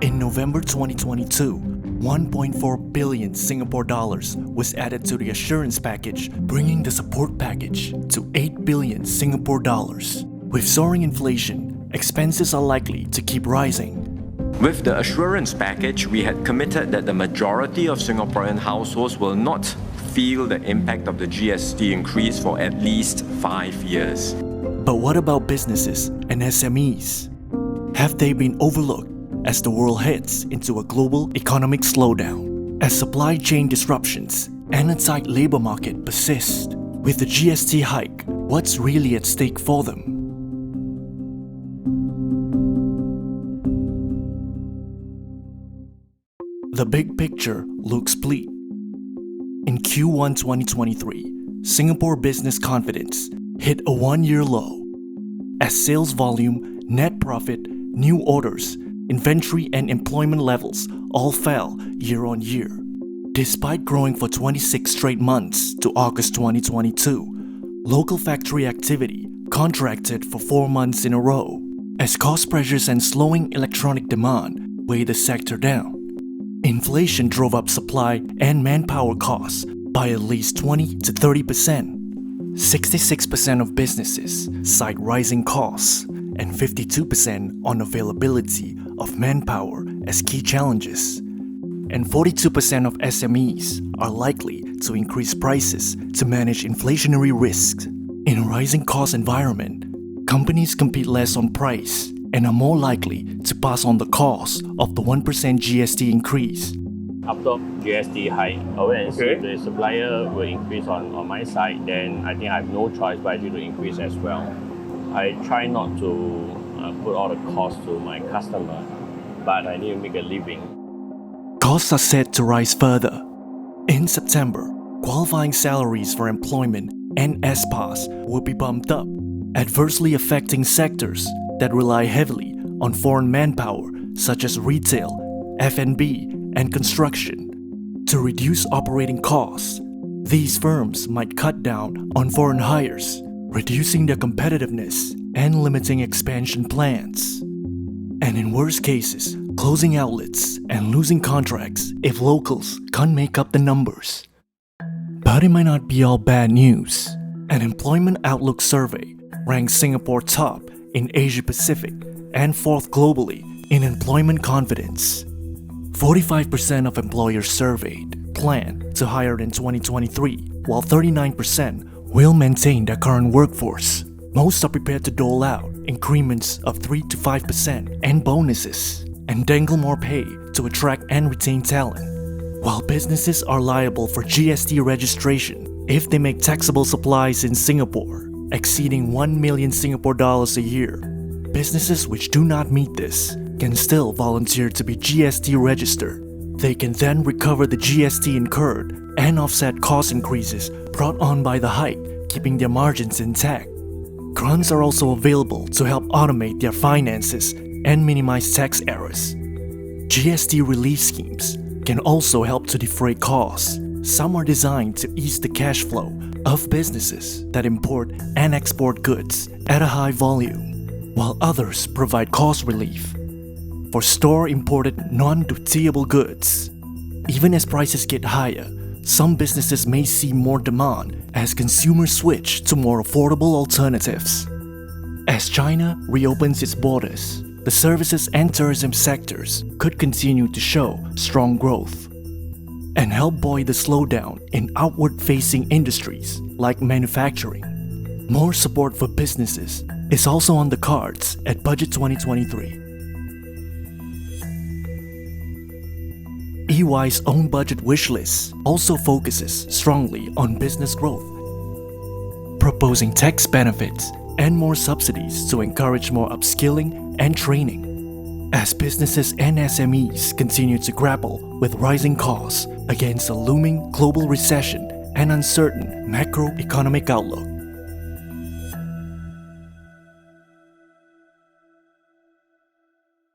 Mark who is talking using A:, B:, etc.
A: In November 2022, 1.4 billion Singapore dollars was added to the assurance package, bringing the support package to 8 billion Singapore dollars. With soaring inflation, expenses are likely to keep rising.
B: With the assurance package, we had committed that the majority of Singaporean households will not feel the impact of the GST increase for at least 5 years.
A: But what about businesses and SMEs? Have they been overlooked as the world heads into a global economic slowdown? As supply chain disruptions and a tight labor market persist, with the GST hike, what's really at stake for them? The big picture looks bleak. In Q1 2023, Singapore business confidence hit a one-year low, as sales volume, net profit, new orders, inventory and employment levels all fell year-on-year. Despite growing for 26 straight months to August 2022, local factory activity contracted for 4 months in a row, as cost pressures and slowing electronic demand weighed the sector down. Inflation drove up supply and manpower costs by at least 20 to 30%. 66% of businesses cite rising costs and 52% on availability of manpower as key challenges. And 42% of SMEs are likely to increase prices to manage inflationary risks. In a rising cost environment, companies compete less on price and are more likely to pass on the cost of the 1% GST increase.
C: After GST hike, when the supplier will increase on my side, then I think I have no choice but actually to increase as well. I try not to put all the costs to my customer, but I need to make a living.
A: Costs are set to rise further. In September, qualifying salaries for employment and SPAs will be bumped up, adversely affecting sectors that rely heavily on foreign manpower such as retail, F&B, and construction. To reduce operating costs, these firms might cut down on foreign hires, reducing their competitiveness and limiting expansion plans. And in worst cases, closing outlets and losing contracts if locals can't make up the numbers. But it might not be all bad news. An Employment Outlook survey ranks Singapore top in Asia Pacific and fourth globally in employment confidence. 45% of employers surveyed plan to hire in 2023, while 39% will maintain their current workforce. Most are prepared to dole out increments of 3 to 5% and bonuses, and dangle more pay to attract and retain talent. While businesses are liable for GST registration if they make taxable supplies in Singapore exceeding 1 million Singapore dollars a year, businesses which do not meet this can still volunteer to be GST registered. They can then recover the GST incurred and offset cost increases brought on by the hike, keeping their margins intact. Grants are also available to help automate their finances and minimize tax errors. GST relief schemes can also help to defray costs. Some are designed to ease the cash flow of businesses that import and export goods at a high volume, while others provide cost relief for store-imported non-dutiable goods. Even as prices get higher, some businesses may see more demand as consumers switch to more affordable alternatives. As China reopens its borders, the services and tourism sectors could continue to show strong growth and help buoy the slowdown in outward-facing industries like manufacturing. More support for businesses is also on the cards at Budget 2023. EY's own budget wishlist also focuses strongly on business growth, proposing tax benefits and more subsidies to encourage more upskilling and training. As businesses and SMEs continue to grapple with rising costs against a looming global recession and uncertain macroeconomic outlook.